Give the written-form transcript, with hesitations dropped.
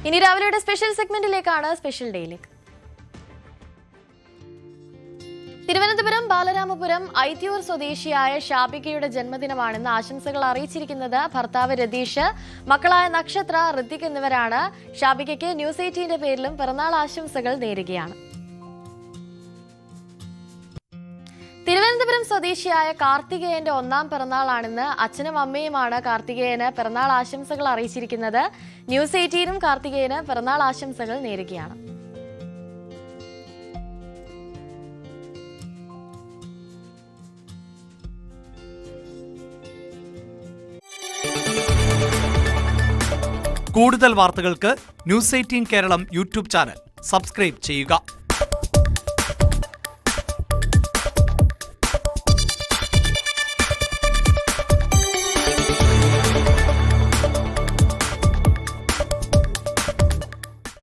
ഇനി രാവിലെയുടെ special സെഗ്മെന്റിലേക്കാണ് special ഡേയിലേക്ക്. Thiruvananthapuram Balaramapuram Aithiyoor സ്വദേശിയായ ഷാബികയുടെ ജന്മദിനമാണെന്ന് ആശംസകൾ അറിയിച്ചിരിക്കുന്നത് ഭർത്താവ് രതീഷ്, മക്കളായ നക്ഷത്ര, ഋതിക് എന്നിവരാണ്. ഷാബികയ്ക്ക് ന്യൂസ് 18ന്റെ പേരിലും പിറന്നാൾ ആശംസകൾ നേരുകയാണ്. തിരുവനന്തപുരം സ്വദേശിയായ കാർത്തികേയന്റെ 1ാം പിറന്നാളാണെന്ന് അച്ഛനും അമ്മയുമാണ് കാർത്തികേയന് പിറന്നാൾ ആശംസകൾ അറിയിച്ചിരിക്കുന്നത്. ന്യൂസ് 18നും കാർത്തികേയന് പിറന്നാൾ ആശംസകൾ നേരുകയാണ്. കൂടുതൽ വാർത്തകൾക്ക് news 18 Keralam YouTube channel subscribe ചെയ്യുക.